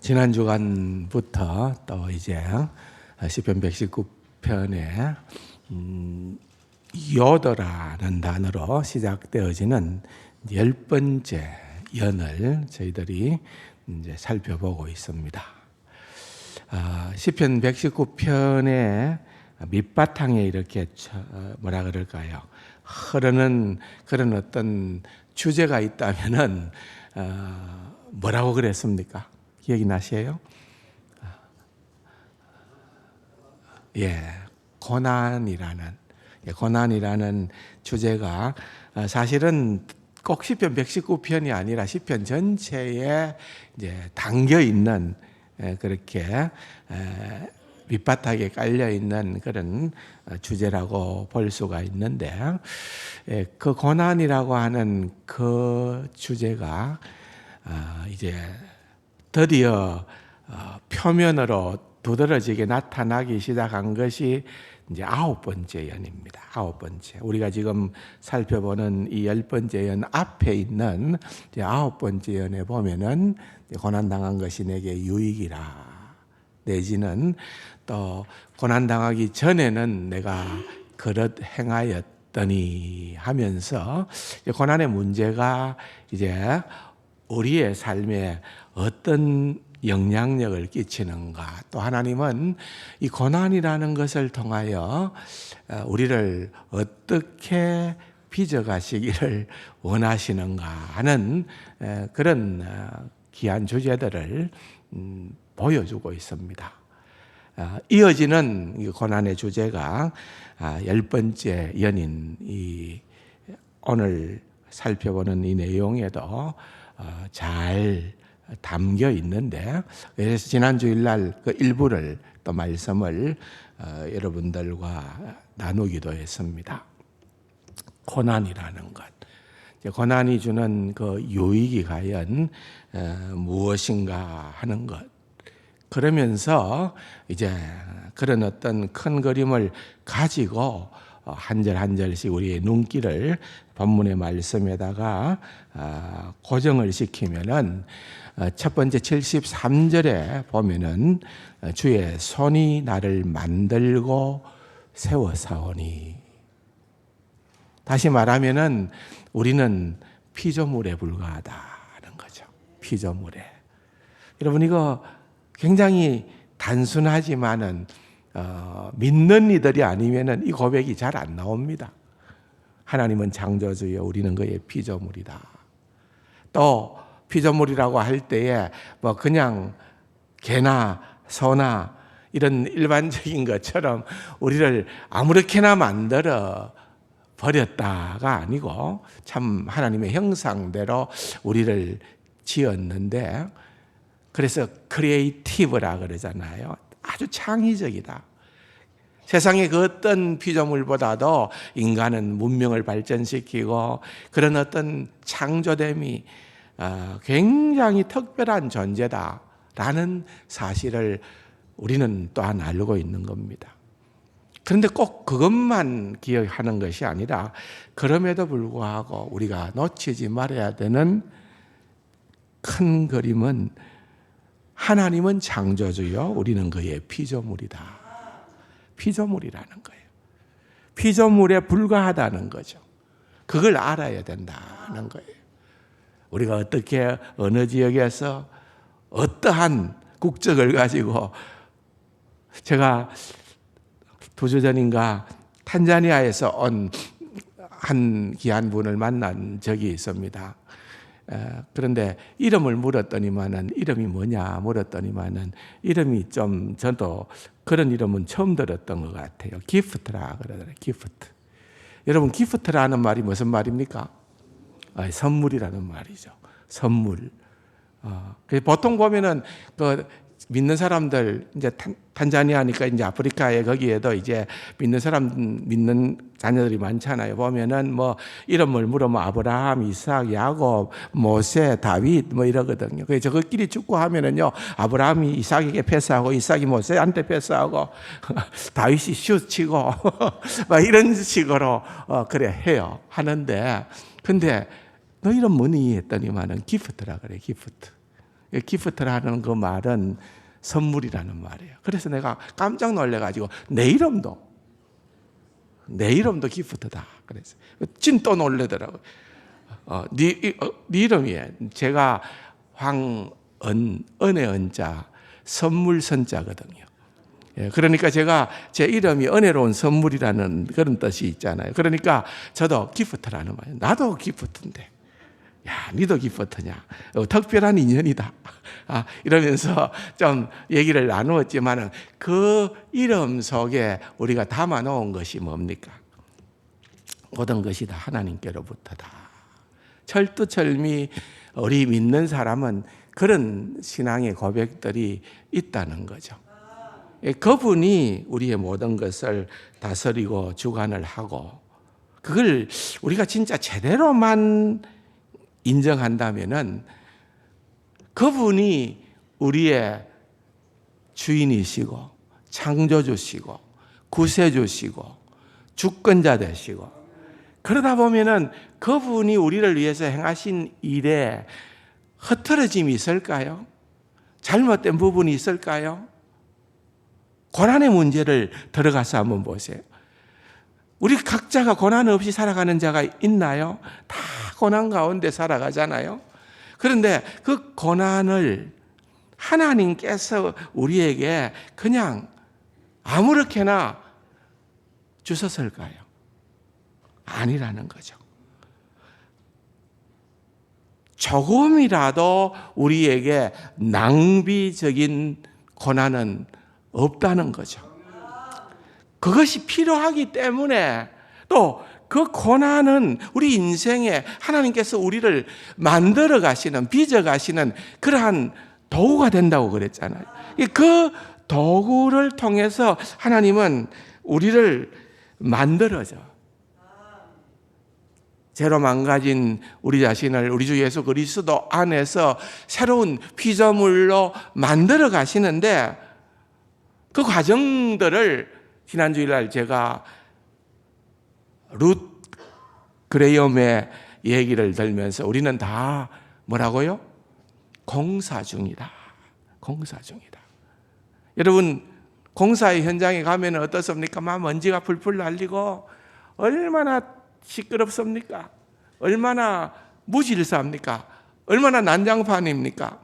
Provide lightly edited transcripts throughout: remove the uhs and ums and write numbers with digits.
지난 주간부터 또 이제 시편 119편에 요더라는 단어로 시작되어지는 10번째 연을 저희들이 이제 살펴보고 있습니다. 시편 119편의 밑바탕에 이렇게 뭐라 그럴까요? 흐르는 그런 어떤 주제가 있다면은 뭐라고 그랬습니까? 기억이 나세요? 고난이라는 주제가 사실은 꼭 시편 119편이 아니라 시편 전체에 이제 담겨 있는 그렇게 밑바닥에 깔려 있는 그런 주제라고 볼 수가 있는데, 그 고난이라고 하는 그 주제가 이제 드디어 표면으로 두드러지게 나타나기 시작한 것이 이제 9번째 연입니다. 9번째. 우리가 지금 살펴보는 이 10번째 연 앞에 있는 이제 9번째 연에 보면은 고난당한 것이 내게 유익이라, 내지는 또 고난당하기 전에는 내가 그릇 행하였더니 하면서 고난의 문제가 이제 우리의 삶에 어떤 영향력을 끼치는가, 또 하나님은 이 고난이라는 것을 통하여 우리를 어떻게 빚어가시기를 원하시는가 하는 그런 귀한 주제들을 보여주고 있습니다. 이어지는 이 고난의 주제가 10번째 연인 이 오늘 살펴보는 이 내용에도 잘 담겨 있는데, 그래서 지난 주일날 그 일부를 또 말씀을 여러분들과 나누기도 했습니다. 고난이라는 것, 고난이 주는 그 유익이 과연 무엇인가 하는 것, 그러면서 이제 그런 어떤 큰 그림을 가지고 한 절 한 절씩 우리의 눈길을 본문의 말씀에다가 고정을 시키면은 첫 번째 73절에 보면은 주의 손이 나를 만들고 세워사오니, 다시 말하면은 우리는 피조물에 불과하다는 거죠. 피조물에. 여러분, 이거 굉장히 단순하지만은 믿는 이들이 아니면은 이 고백이 잘 안 나옵니다. 하나님은 창조주여, 우리는 그의 피조물이다. 또 피조물이라고 할 때에 뭐 그냥 개나 소나 이런 일반적인 것처럼 우리를 아무렇게나 만들어 버렸다가 아니고, 참 하나님의 형상대로 우리를 지었는데, 그래서 크리에이티브라 그러잖아요. 아주 창의적이다. 세상의 그 어떤 피조물보다도 인간은 문명을 발전시키고 그런 어떤 창조됨이 굉장히 특별한 존재다라는 사실을 우리는 또한 알고 있는 겁니다. 그런데 꼭 그것만 기억하는 것이 아니라, 그럼에도 불구하고 우리가 놓치지 말아야 되는 큰 그림은, 하나님은 창조주요, 우리는 그의 피조물이다. 피조물이라는 거예요. 피조물에 불과하다는 거죠. 그걸 알아야 된다는 거예요. 우리가 어떻게 어느 지역에서 어떠한 국적을 가지고, 제가 2주 전인가 탄자니아에서 온 한 귀한 분을 만난 적이 있습니다. 그런데 이름을 물었더니만은, 이름이 뭐냐 물었더니만은 이름이 좀, 저도 그런 이름은 처음 들었던 것 같아요. 기프트라 그러더라고요. 기프트. 여러분, 기프트라는 말이 무슨 말입니까? 선물이라는 말이죠. 선물. 보통 보면은 그 믿는 사람들, 이제 탄자니아니까 이제 아프리카에 거기에도 이제 믿는 자녀들이 많잖아요. 보면은 뭐 이름을 물으면 아브라함, 이삭, 야곱, 모세, 다윗 뭐 이러거든요. 그래서 저것끼리 축구하면은요, 아브라함이 이삭에게 패스하고 이삭이 모세한테 패스하고 다윗이 슛 치고 막 이런 식으로 그래 해요. 하는데, 근데 너 이름 뭐니 했더니만은 기프트라 그래. 기프트. 기프트라는 그 말은 선물이라는 말이에요. 그래서 내가 깜짝 놀래가지고 내 이름도 기프트다. 그래서 진 또 놀래더라고요. 네 이름이 제가 은의 은자, 선물 선자거든요. 그러니까 제가 제 이름이 은혜로운 선물이라는 그런 뜻이 있잖아요. 그러니까 저도 기프트라는 말이에요. 나도 기프트인데. 야, 니도 기프트냐? 특별한 인연이다. 이러면서 좀 얘기를 나누었지만은 그 이름 속에 우리가 담아 놓은 것이 뭡니까? 모든 것이 다 하나님께로부터다. 철두철미 우리 믿는 사람은 그런 신앙의 고백들이 있다는 거죠. 그분이 우리의 모든 것을 다스리고 주관을 하고 그걸 우리가 진짜 제대로만 인정한다면은 그분이 우리의 주인이시고 창조주시고 구세주시고 주권자 되시고 그러다 보면은 그분이 우리를 위해서 행하신 일에 흐트러짐이 있을까요? 잘못된 부분이 있을까요? 고난의 문제를 들어가서 한번 보세요. 우리 각자가 고난 없이 살아가는 자가 있나요? 다 고난 가운데 살아가잖아요. 그런데 그 고난을 하나님께서 우리에게 그냥 아무렇게나 주셨을까요? 아니라는 거죠. 조금이라도 우리에게 낭비적인 고난은 없다는 거죠. 그것이 필요하기 때문에 또 그 고난은 우리 인생에 하나님께서 우리를 만들어 가시는, 빚어 가시는 그러한 도구가 된다고 그랬잖아요. 그 도구를 통해서 하나님은 우리를 만들어줘. 죄로 망가진 우리 자신을 우리 주 예수 그리스도 안에서 새로운 피조물로 만들어 가시는데 그 과정들을 지난주일날 제가 룻 그레이엄의 얘기를 들으면서 우리는 다 뭐라고요? 공사 중이다. 공사 중이다. 여러분 공사의 현장에 가면 어떻습니까? 막 먼지가 풀풀 날리고 얼마나 시끄럽습니까? 얼마나 무질서합니까? 얼마나 난장판입니까?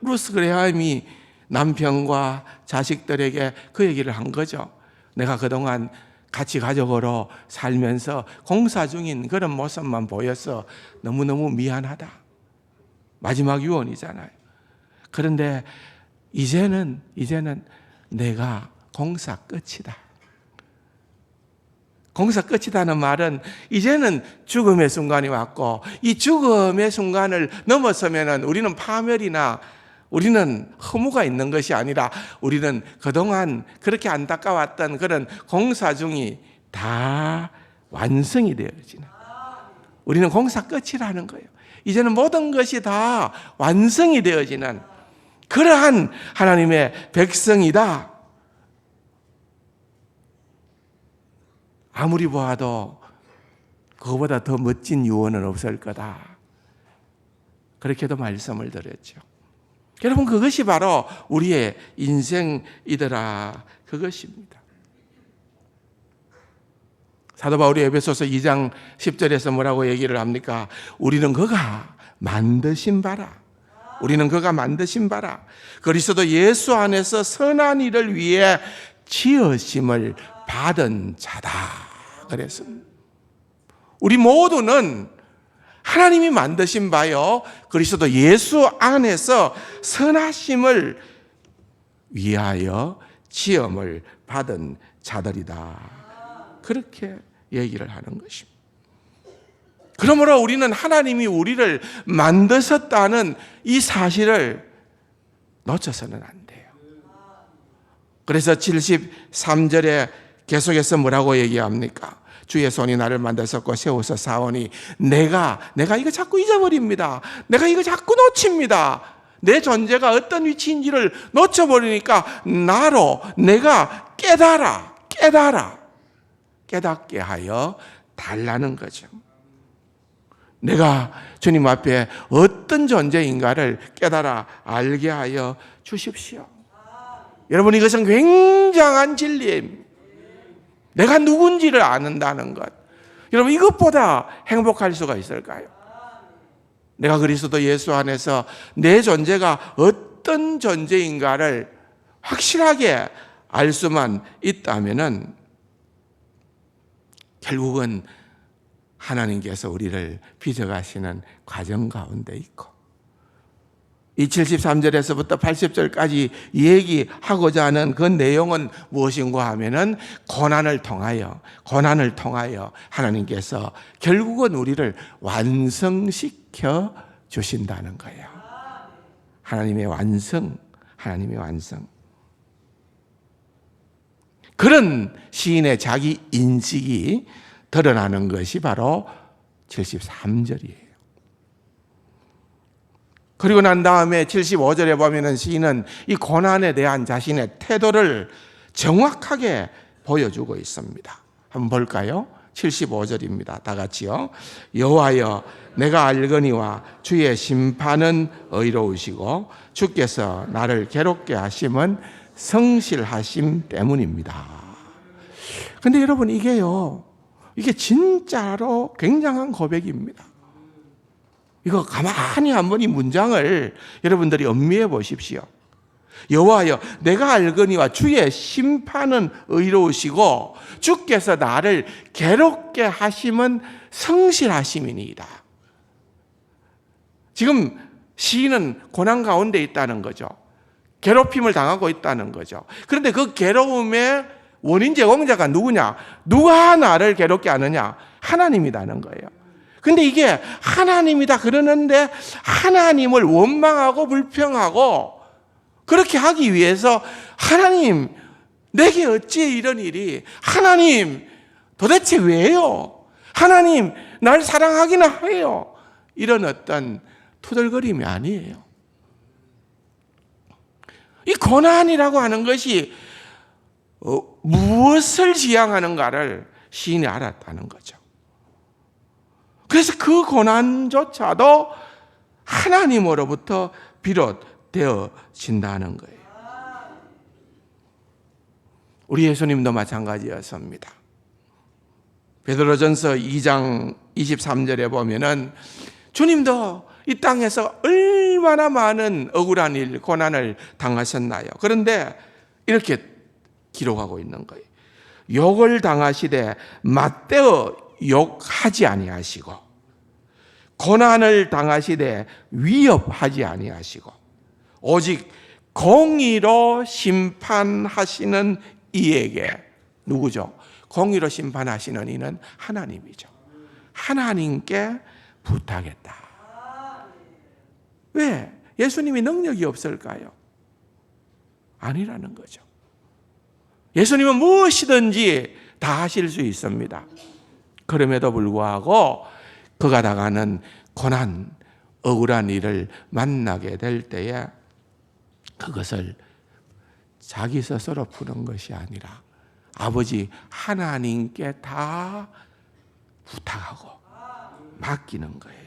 루스 그레이엄이 남편과 자식들에게 그 얘기를 한 거죠. 내가 그동안 같이 가족으로 살면서 공사 중인 그런 모습만 보여서 너무너무 미안하다. 마지막 유언이잖아요. 그런데 이제는 내가 공사 끝이다. 공사 끝이다는 말은 이제는 죽음의 순간이 왔고 이 죽음의 순간을 넘어서면은 우리는 파멸이나 우리는 허무가 있는 것이 아니라 우리는 그동안 그렇게 안타까웠던 그런 공사 중이 다 완성이 되어지는. 우리는 공사 끝이라는 거예요. 이제는 모든 것이 다 완성이 되어지는 그러한 하나님의 백성이다. 아무리 보아도 그거보다 더 멋진 유언은 없을 거다. 그렇게도 말씀을 드렸죠. 여러분 그것이 바로 우리의 인생이더라 그것입니다. 사도 바울이 에베소서 2장 10절에서 뭐라고 얘기를 합니까? 우리는 그가 만드신 바라. 우리는 그가 만드신 바라. 그리스도 예수 안에서 선한 일을 위해 지으심을 받은 자다. 그랬습니다. 우리 모두는 하나님이 만드신 바요 그리스도 예수 안에서 선하심을 위하여 지음을 받은 자들이다. 그렇게 얘기를 하는 것입니다. 그러므로 우리는 하나님이 우리를 만드셨다는 이 사실을 놓쳐서는 안 돼요. 그래서 73절에 계속해서 뭐라고 얘기합니까? 주의 손이 나를 만드셨고 세워서 사오니 내가 이거 자꾸 잊어버립니다. 내가 이거 자꾸 놓칩니다. 내 존재가 어떤 위치인지를 놓쳐버리니까 내가 깨닫게 하여 달라는 거죠. 내가 주님 앞에 어떤 존재인가를 깨달아 알게 하여 주십시오. 여러분, 이것은 굉장한 진리입니다. 내가 누군지를 아는다는 것. 여러분, 이것보다 행복할 수가 있을까요? 내가 그리스도 예수 안에서 내 존재가 어떤 존재인가를 확실하게 알 수만 있다면은 결국은 하나님께서 우리를 빚어가시는 과정 가운데 있고, 이 73절에서부터 80절까지 얘기하고자 하는 그 내용은 무엇인가 하면은 고난을 통하여 하나님께서 결국은 우리를 완성시켜 주신다는 거예요. 하나님의 완성. 그런 시인의 자기 인식이 드러나는 것이 바로 73절이에요. 그리고 난 다음에 75절에 보면은 시인은 이 고난에 대한 자신의 태도를 정확하게 보여주고 있습니다. 한번 볼까요? 75절입니다. 다 같이요. 여호와여, 내가 알거니와 주의 심판은 의로우시고 주께서 나를 괴롭게 하심은 성실하심 때문입니다. 근데 여러분, 이게 진짜로 굉장한 고백입니다. 이거 가만히 한번 이 문장을 여러분들이 음미해 보십시오. 여호와여, 내가 알거니와 주의 심판은 의로우시고 주께서 나를 괴롭게 하심은 성실하심이니이다. 지금 시인은 고난 가운데 있다는 거죠. 괴롭힘을 당하고 있다는 거죠. 그런데 그 괴로움의 원인 제공자가 누구냐? 누가 나를 괴롭게 하느냐? 하나님이라는 거예요. 근데 이게 하나님이다 그러는데 하나님을 원망하고 불평하고 그렇게 하기 위해서 하나님, 내게 어찌 이런 일이? 하나님, 도대체 왜요? 하나님, 날 사랑하기나 해요. 이런 어떤 투덜거림이 아니에요. 이 고난이라고 하는 것이 무엇을 지향하는가를 시인이 알았다는 거죠. 그래서 그 고난조차도 하나님으로부터 비롯되어진다는 거예요. 우리 예수님도 마찬가지였습니다. 베드로전서 2장 23절에 보면은 주님도 이 땅에서 얼마나 많은 억울한 일, 고난을 당하셨나요? 그런데 이렇게 기록하고 있는 거예요. 욕을 당하시되 맞대어 욕하지 아니하시고 고난을 당하시되 위협하지 아니하시고 오직 공의로 심판하시는 이에게, 누구죠? 공의로 심판하시는 이는 하나님이죠. 하나님께 부탁했다. 왜? 예수님이 능력이 없을까요? 아니라는 거죠. 예수님은 무엇이든지 다 하실 수 있습니다. 그럼에도 불구하고 그가 당하는 고난, 억울한 일을 만나게 될 때에 그것을 자기 스스로 푸는 것이 아니라 아버지 하나님께 다 부탁하고 맡기는 거예요.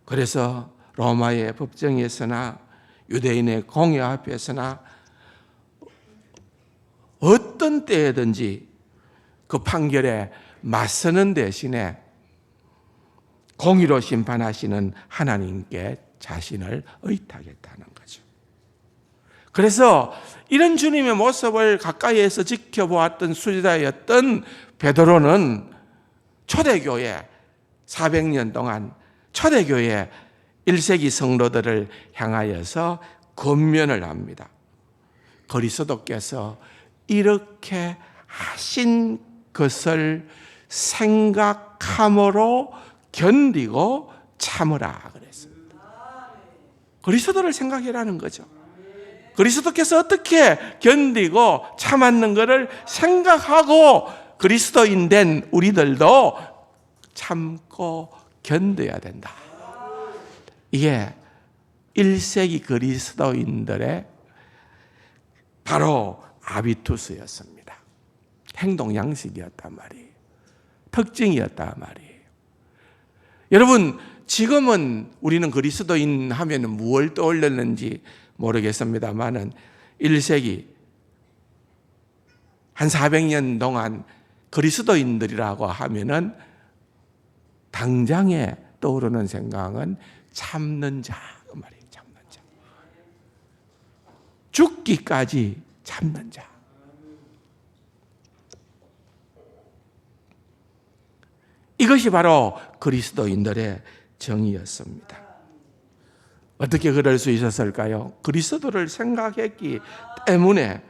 그래서 로마의 법정에서나 유대인의 공의 앞에서나 어떤 때든지 그 판결에 맞서는 대신에 공의로 심판하시는 하나님께 자신을 의탁했다는 거죠. 그래서 이런 주님의 모습을 가까이에서 지켜보았던 수지자였던 베드로는 초대교회 400년 동안 초대교회 1세기 성도들을 향하여서 권면을 합니다. 그리스도께서 이렇게 하신 것을 생각함으로 견디고 참으라 그랬습니다. 그리스도를 생각해라는 거죠. 그리스도께서 어떻게 견디고 참았는 것을 생각하고 그리스도인 된 우리들도 참고 견뎌야 된다. 이게 1세기 그리스도인들의 바로 아비투스였습니다. 행동 양식이었단 말이에요. 특징이었단 말이에요. 여러분, 지금은 우리는 그리스도인 하면 무엇을 떠올렸는지 모르겠습니다만은 1세기 한 400년 동안 그리스도인들이라고 하면은 당장에 떠오르는 생각은 참는 자 그 말이에요. 참는 자. 죽기까지 참는 자. 이것이 바로 그리스도인들의 정의였습니다. 어떻게 그럴 수 있었을까요? 그리스도를 생각했기 때문에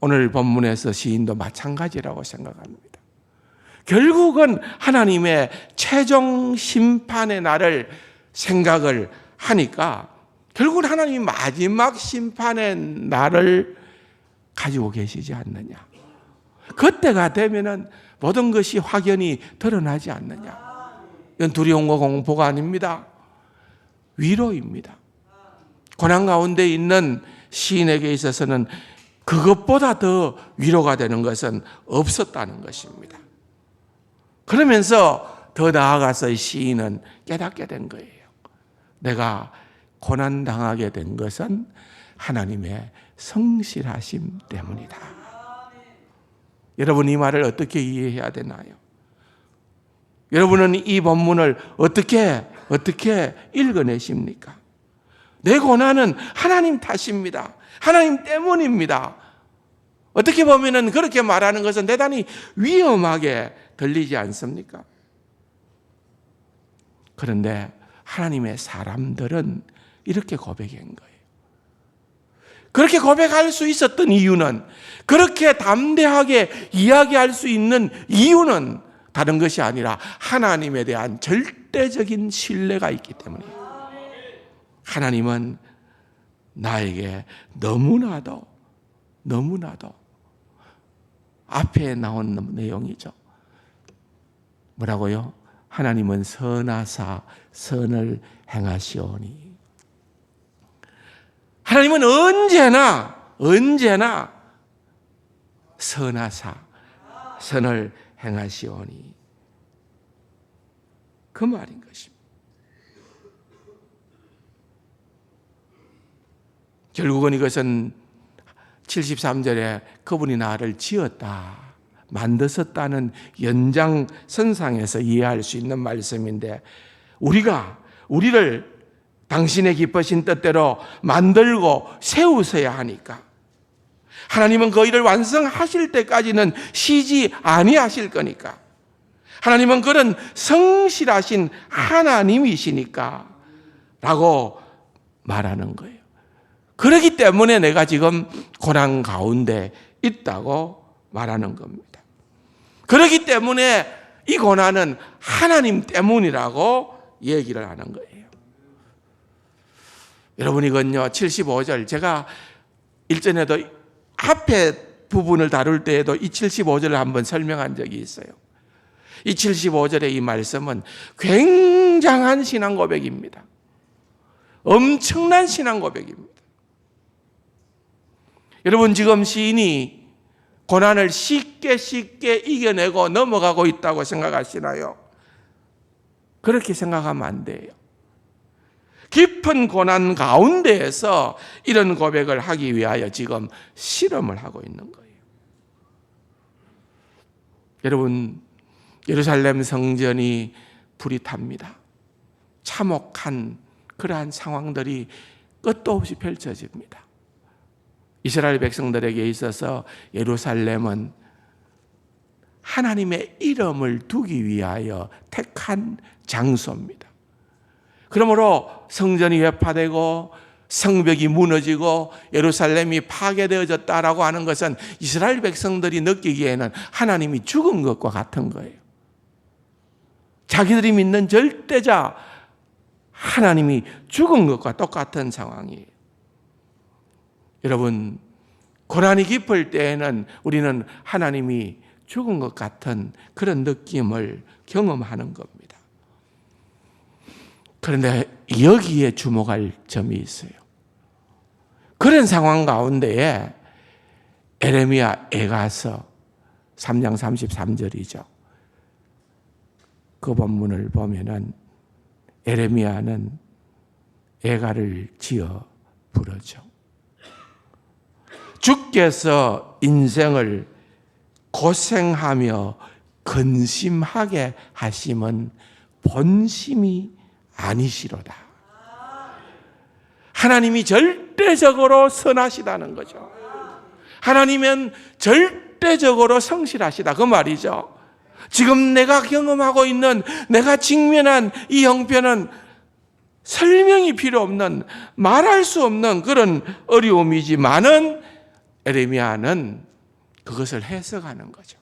오늘 본문에서 시인도 마찬가지라고 생각합니다. 결국은 하나님의 최종 심판의 날을 생각을 하니까 결국은 하나님이 마지막 심판의 날을 가지고 계시지 않느냐. 그때가 되면은 모든 것이 확연히 드러나지 않느냐. 이건 두려움과 공포가 아닙니다. 위로입니다. 고난 가운데 있는 시인에게 있어서는 그것보다 더 위로가 되는 것은 없었다는 것입니다. 그러면서 더 나아가서 시인은 깨닫게 된 거예요. 내가 고난당하게 된 것은 하나님의 성실하심 때문이다. 여러분, 이 말을 어떻게 이해해야 되나요? 여러분은 이 본문을 어떻게 읽어내십니까? 내 고난은 하나님 탓입니다. 하나님 때문입니다. 어떻게 보면은 그렇게 말하는 것은 대단히 위험하게 들리지 않습니까? 그런데 하나님의 사람들은 이렇게 고백한 거예요. 그렇게 고백할 수 있었던 이유는, 그렇게 담대하게 이야기할 수 있는 이유는 다른 것이 아니라 하나님에 대한 절대적인 신뢰가 있기 때문이에요. 하나님은 나에게 너무나도 앞에 나온 내용이죠. 뭐라고요? 하나님은 선하사 선을 행하시오니. 하나님은 언제나 선하사 선을 행하시오니. 그 말인 것입니다. 결국은 이것은 73절에 그분이 나를 지었다, 만드셨다는 연장선상에서 이해할 수 있는 말씀인데, 우리를 당신의 기쁘신 뜻대로 만들고 세우셔야 하니까 하나님은 그 일을 완성하실 때까지는 쉬지 아니하실 거니까, 하나님은 그런 성실하신 하나님이시니까 라고 말하는 거예요. 그렇기 때문에 내가 지금 고난 가운데 있다고 말하는 겁니다. 그렇기 때문에 이 고난은 하나님 때문이라고 얘기를 하는 거예요. 여러분, 이건요 75절, 제가 일전에도 앞에 부분을 다룰 때에도 이 75절을 한번 설명한 적이 있어요. 이 75절의 이 말씀은 굉장한 신앙 고백입니다. 엄청난 신앙 고백입니다. 여러분, 지금 시인이 고난을 쉽게 이겨내고 넘어가고 있다고 생각하시나요? 그렇게 생각하면 안 돼요. 깊은 고난 가운데에서 이런 고백을 하기 위하여 지금 실험을 하고 있는 거예요. 여러분, 예루살렘 성전이 불이 탑니다. 참혹한 그러한 상황들이 끝도 없이 펼쳐집니다. 이스라엘 백성들에게 있어서 예루살렘은 하나님의 이름을 두기 위하여 택한 장소입니다. 그러므로 성전이 회파되고 성벽이 무너지고 예루살렘이 파괴되어졌다라고 하는 것은 이스라엘 백성들이 느끼기에는 하나님이 죽은 것과 같은 거예요. 자기들이 믿는 절대자 하나님이 죽은 것과 똑같은 상황이에요. 여러분, 고난이 깊을 때에는 우리는 하나님이 죽은 것 같은 그런 느낌을 경험하는 겁니다. 그런데 여기에 주목할 점이 있어요. 그런 상황 가운데에 에레미야 애가서 3장 33절이죠. 그 본문을 보면은 에레미야는 애가를 지어 부르죠. 주께서 인생을 고생하며 근심하게 하심은 본심이 아니시로다. 하나님이 절대적으로 선하시다는 거죠. 하나님은 절대적으로 성실하시다 그 말이죠. 지금 내가 경험하고 있는, 내가 직면한 이 형편은 설명이 필요 없는, 말할 수 없는 그런 어려움이지만은 에레미야는 그것을 해석하는 거죠.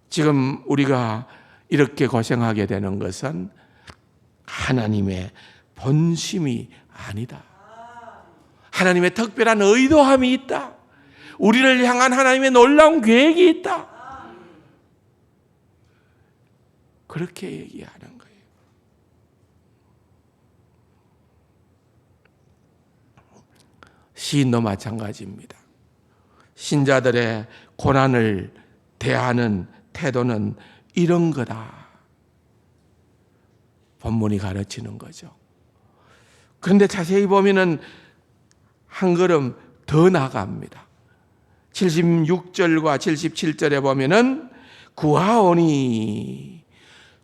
지금 우리가 이렇게 고생하게 되는 것은 하나님의 본심이 아니다. 하나님의 특별한 의도함이 있다. 우리를 향한 하나님의 놀라운 계획이 있다. 그렇게 얘기하는 거예요. 시인도 마찬가지입니다. 신자들의 고난을 대하는 태도는 이런 거다. 본문이 가르치는 거죠. 그런데 자세히 보면은 한 걸음 더 나아갑니다. 76절과 77절에 보면은 구하오니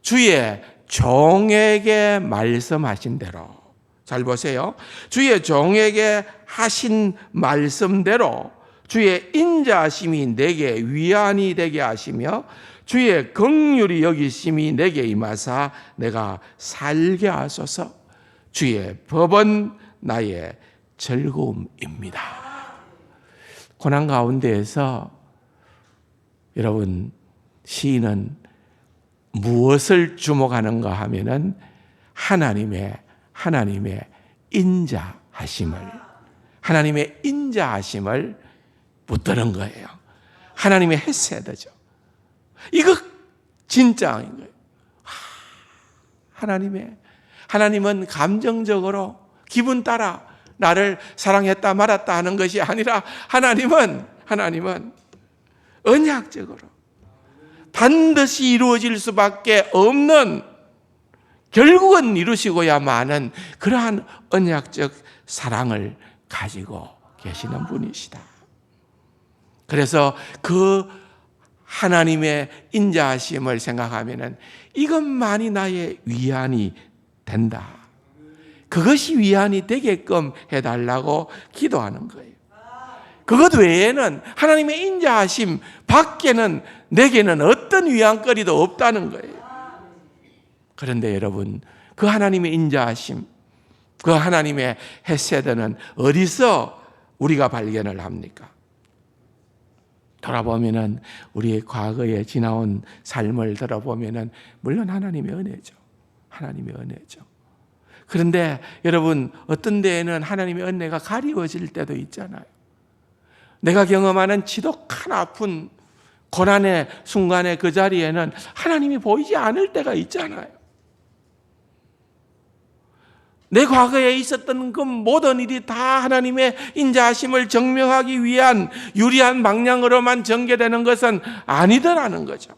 주의 종에게 말씀하신 대로, 잘 보세요. 주의 종에게 하신 말씀대로 주의 인자하심이 내게 위안이 되게 하시며 주의 긍휼이 여기심이 내게 임하사 내가 살게 하소서. 주의 법은 나의 즐거움입니다. 고난 가운데에서 여러분, 시인은 무엇을 주목하는가 하면은 하나님의 하나님의 인자하심을 붙드는 거예요. 하나님의 헤세드죠. 이거 진짜인 거예요. 하나님은 감정적으로 기분 따라 나를 사랑했다 말았다 하는 것이 아니라 하나님은 언약적으로 반드시 이루어질 수밖에 없는, 결국은 이루시고야 마는 그러한 언약적 사랑을 가지고 계시는 분이시다. 그래서 그 하나님의 인자하심을 생각하면은 이것만이 나의 위안이 된다. 그것이 위안이 되게끔 해달라고 기도하는 거예요. 그것 외에는 하나님의 인자하심 밖에는 내게는 어떤 위안거리도 없다는 거예요. 그런데 여러분, 그 하나님의 인자하심, 그 하나님의 헤세드는 어디서 우리가 발견을 합니까? 돌아보면은 우리의 과거에 지나온 삶을 들어보면은 물론 하나님의 은혜죠. 하나님의 은혜죠. 그런데 여러분, 어떤 데에는 하나님의 은혜가 가리워질 때도 있잖아요. 내가 경험하는 지독한 아픈 고난의 순간에 그 자리에는 하나님이 보이지 않을 때가 있잖아요. 내 과거에 있었던 그 모든 일이 다 하나님의 인자하심을 증명하기 위한 유리한 방향으로만 전개되는 것은 아니더라는 거죠.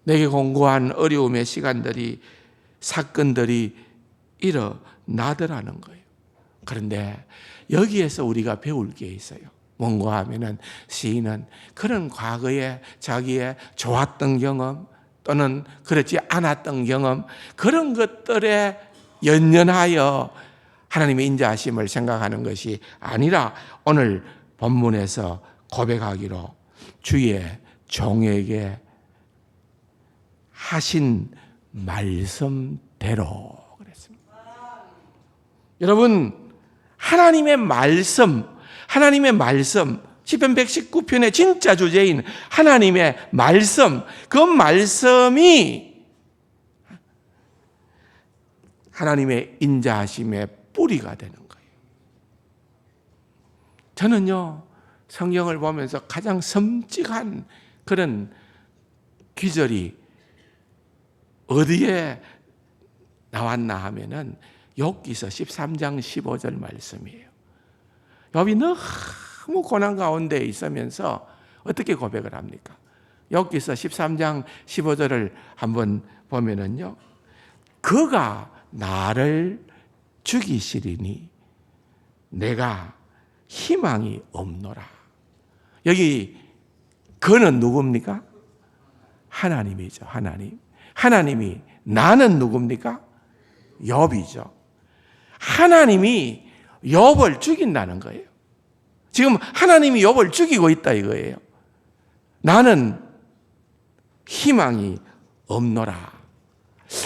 내게 공고한 어려움의 시간들이, 사건들이 일어나더라는 거예요. 그런데 여기에서 우리가 배울 게 있어요. 뭔가 하면은 시인은 그런 과거에 자기의 좋았던 경험 또는 그렇지 않았던 경험, 그런 것들에 연연하여 하나님의 인자하심을 생각하는 것이 아니라 오늘 본문에서 고백하기로 주의 종에게 하신 말씀대로 그랬습니다. 여러분, 하나님의 말씀 시편 119편의 진짜 주제인 하나님의 말씀, 그 말씀이 하나님의 인자하심의 뿌리가 되는 거예요. 저는요, 성경을 보면서 가장 섬찟한 그런 귀절이 어디에 나왔나 하면은 욥기서 13장 15절 말씀이에요. 욥이 너무 고난 가운데 있으면서 어떻게 고백을 합니까? 욥기서 13장 15절을 한번 보면은요, 그가 나를 죽이시리니 내가 희망이 없노라. 여기 그는 누굽니까? 하나님이죠. 하나님이 나는 누굽니까? 욥이죠. 하나님이 욥을 죽인다는 거예요. 지금 하나님이 욥을 죽이고 있다 이거예요. 나는 희망이 없노라.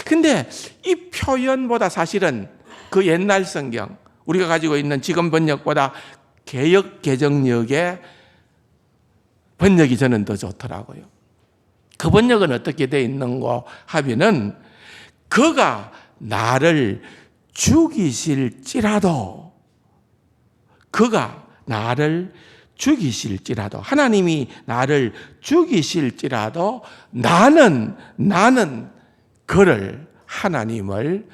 근데 이 표현보다 사실은 그 옛날 성경, 우리가 가지고 있는 지금 번역보다 개역 개정역의 번역이 저는 더 좋더라고요. 그 번역은 어떻게 되어 있는가 하면은, 그가 나를 죽이실지라도, 그가 나를 죽이실지라도, 하나님이 나를 죽이실지라도 나는 그를, 하나님을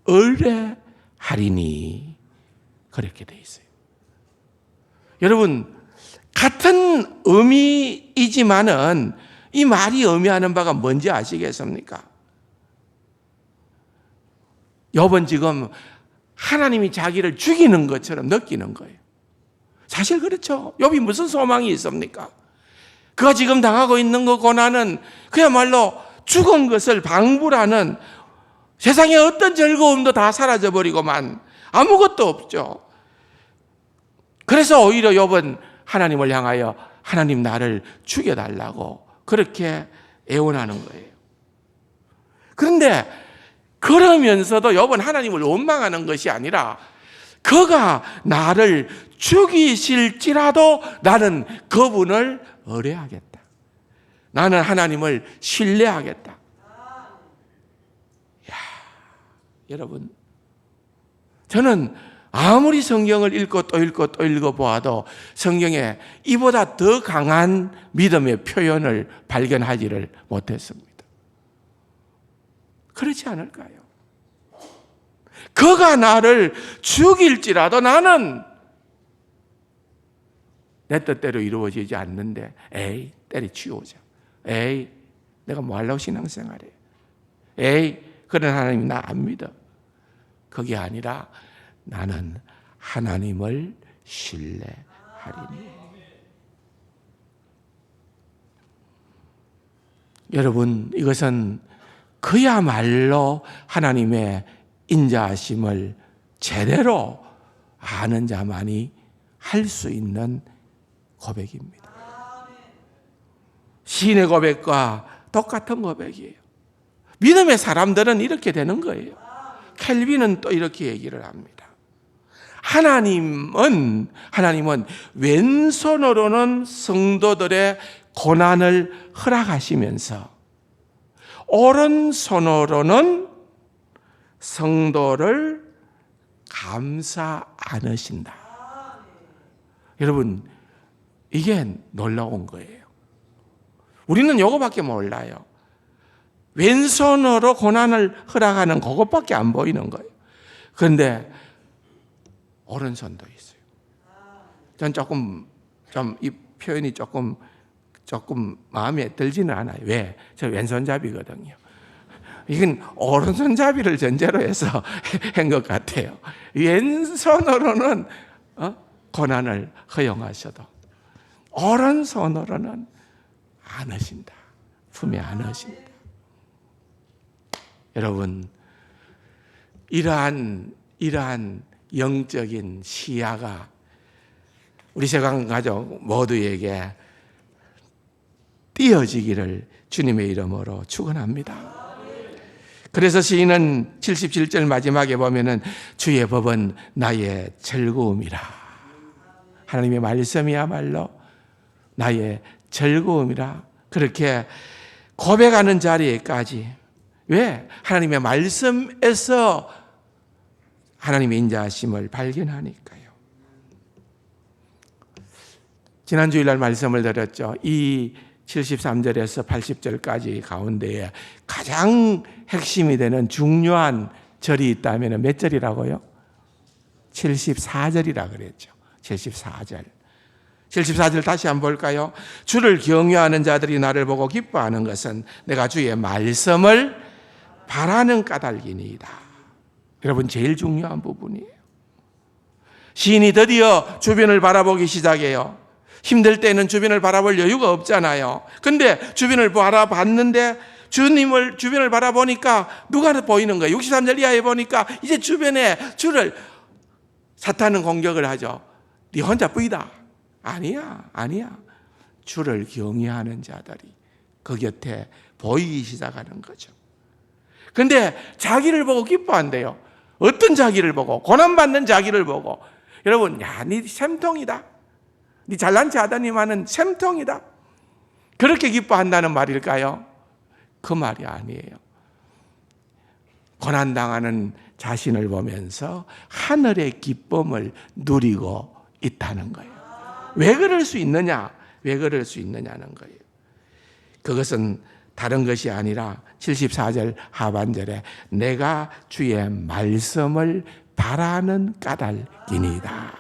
의뢰하리니, 그렇게 되어 있어요. 여러분, 같은 의미이지만은 이 말이 의미하는 바가 뭔지 아시겠습니까? 욥은 지금 하나님이 자기를 죽이는 것처럼 느끼는 거예요. 사실 그렇죠. 욥이 무슨 소망이 있습니까? 그가 지금 당하고 있는 그 고난은 그야말로 죽은 것을 방불하는, 세상의 어떤 즐거움도 다 사라져버리고만 아무것도 없죠. 그래서 오히려 욥은 하나님을 향하여 하나님 나를 죽여달라고 그렇게 애원하는 거예요. 그런데 그러면서도 욥은 하나님을 원망하는 것이 아니라, 그가 나를 죽이실지라도 나는 그분을 의뢰하겠다. 나는 하나님을 신뢰하겠다. 야, 여러분, 저는 아무리 성경을 읽고 또 읽고 또 읽어보아도 성경에 이보다 더 강한 믿음의 표현을 발견하지를 못했습니다. 그렇지 않을까요? 그가 나를 죽일지라도 나는 내 뜻대로 이루어지지 않는데, 에이, 때려치우자. 에이, 내가 뭐 하려고 신앙생활해. 에이, 그런 하나님 나 안 믿어. 그게 아니라 나는 하나님을 신뢰하리니. 여러분, 이것은 그야말로 하나님의 인자하심을 제대로 아는 자만이 할 수 있는 고백입니다. 시인의 고백과 똑같은 고백이에요. 믿음의 사람들은 이렇게 되는 거예요. 켈빈은 또 이렇게 얘기를 합니다. 하나님은 왼손으로는 성도들의 고난을 허락하시면서 오른손으로는 성도를 감싸 안으신다. 여러분, 이게 놀라운 거예요. 우리는 이거밖에 몰라요. 왼손으로 고난을 허락하는 그것밖에 안 보이는 거예요. 그런데 오른손도 있어요. 전 이 표현이 조금 마음에 들지는 않아요. 왜? 저 왼손잡이거든요. 이건 오른손잡이를 전제로 해서 한 것 같아요. 왼손으로는 고난을 허용하셔도 오른손으로는 안 하신다. 품에 안 하신다. 여러분, 이러한 영적인 시야가 우리 세상 가족 모두에게 띄어지기를 주님의 이름으로 축원합니다. 그래서 시인은 77절 마지막에 보면은 주의 법은 나의 즐거움이라. 하나님의 말씀이야말로 나의 즐거움이라. 그렇게 고백하는 자리에까지. 왜? 하나님의 말씀에서 하나님의 인자하심을 발견하니까요. 지난 주일날 말씀을 드렸죠. 이 73절에서 80절까지 가운데에 가장 핵심이 되는 중요한 절이 있다면 몇 절이라고요? 74절이라 그랬죠. 74절. 74절 다시 한번 볼까요? 주를 경외하는 자들이 나를 보고 기뻐하는 것은 내가 주의 말씀을 바라는 까닭이니이다. 여러분, 제일 중요한 부분이에요. 시인이 드디어 주변을 바라보기 시작해요. 힘들 때는 주변을 바라볼 여유가 없잖아요. 근데 주변을 바라봤는데 주변을 바라보니까 누가 보이는 거예요? 63절 이하에 보니까 이제 주변에 주를 사탄은 공격을 하죠. 네 혼자 뿌이다. 아니야. 주를 경외하는 자들이 그 곁에 보이기 시작하는 거죠. 근데 자기를 보고 기뻐한대요. 어떤 자기를 보고? 고난받는 자기를 보고. 여러분, 네 샘통이다. 네 잘난 체 하더니만은 샘통이다. 그렇게 기뻐한다는 말일까요? 그 말이 아니에요. 고난당하는 자신을 보면서 하늘의 기쁨을 누리고 있다는 거예요. 왜 그럴 수 있느냐? 왜 그럴 수 있느냐는 거예요. 그것은 다른 것이 아니라 74절 하반절에 내가 주의 말씀을 바라는 까닭이니이다.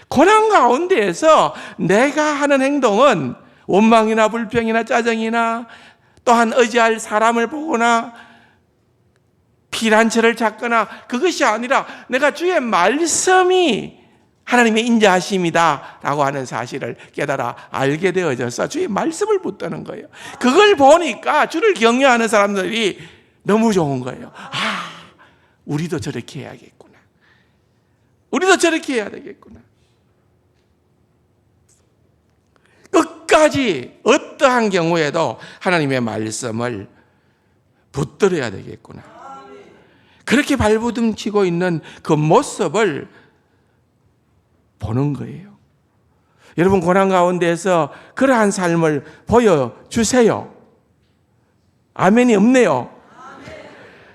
고난 가운데에서 내가 하는 행동은 원망이나 불평이나 짜증이나 또한 의지할 사람을 보거나 피난처를 찾거나 그것이 아니라 내가 주의 말씀이 하나님의 인자하심이다 라고 하는 사실을 깨달아 알게 되어져서 주의 말씀을 붙드는 거예요. 그걸 보니까 주를 경외하는 사람들이 너무 좋은 거예요. 우리도 저렇게 해야겠구나. 우리도 저렇게 해야 되겠구나. 끝까지 어떠한 경우에도 하나님의 말씀을 붙들어야 되겠구나. 그렇게 발부둥치고 있는 그 모습을 보는 거예요. 여러분, 고난 가운데에서 그러한 삶을 보여주세요. 아멘이 없네요.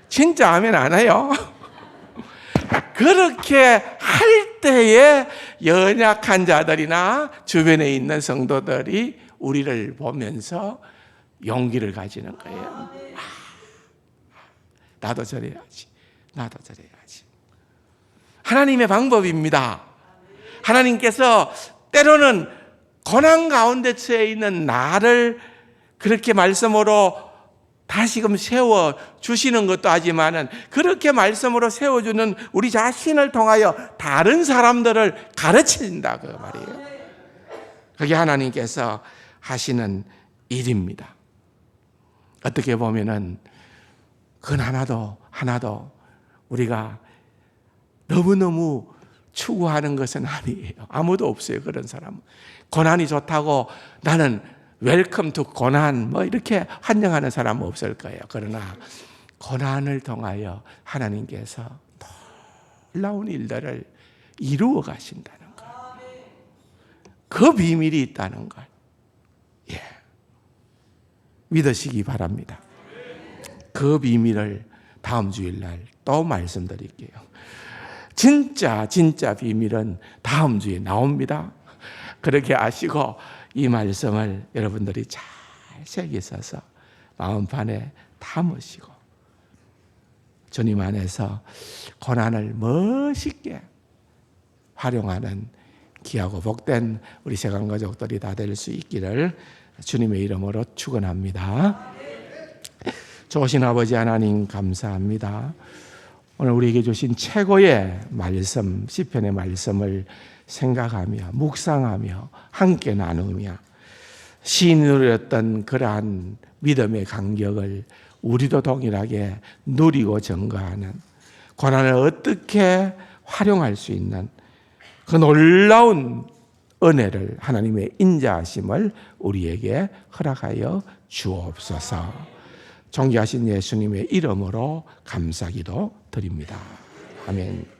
진짜 아멘 안 해요. 그렇게 할 때에 연약한 자들이나 주변에 있는 성도들이 우리를 보면서 용기를 가지는 거예요. 나도 저래야지. 나도 저래야지. 하나님의 방법입니다. 하나님께서 때로는 고난 가운데 처해 있는 나를 그렇게 말씀으로 다시금 세워주시는 것도 하지만은 그렇게 말씀으로 세워주는 우리 자신을 통하여 다른 사람들을 가르친다 그 말이에요. 그게 하나님께서 하시는 일입니다. 어떻게 보면은 그건 하나도 우리가 너무너무 추구하는 것은 아니에요. 아무도 없어요, 그런 사람은. 고난이 좋다고 나는 웰컴 투 고난 이렇게 환영하는 사람은 없을 거예요. 그러나 고난을 통하여 하나님께서 놀라운 일들을 이루어 가신다는 것, 그 비밀이 있다는 걸 믿으시기 바랍니다. 그 비밀을 다음 주일날 또 말씀드릴게요. 진짜 비밀은 다음 주에 나옵니다. 그렇게 아시고 이 말씀을 여러분들이 잘 새기셔서 마음판에 담으시고 주님 안에서 고난을 멋있게 활용하는 귀하고 복된 우리 세관 가족들이 다 될 수 있기를 주님의 이름으로 축원합니다. 좋으신 아버지 하나님 감사합니다. 오늘 우리에게 주신 최고의 말씀, 시편의 말씀을 생각하며 묵상하며 함께 나누며 시인이 누렸던 그러한 믿음의 간격을 우리도 동일하게 누리고 증거하는, 고난을 어떻게 활용할 수 있는 그 놀라운 은혜를, 하나님의 인자하심을 우리에게 허락하여 주옵소서. 존귀하신 예수님의 이름으로 감사기도 드립니다. 아멘.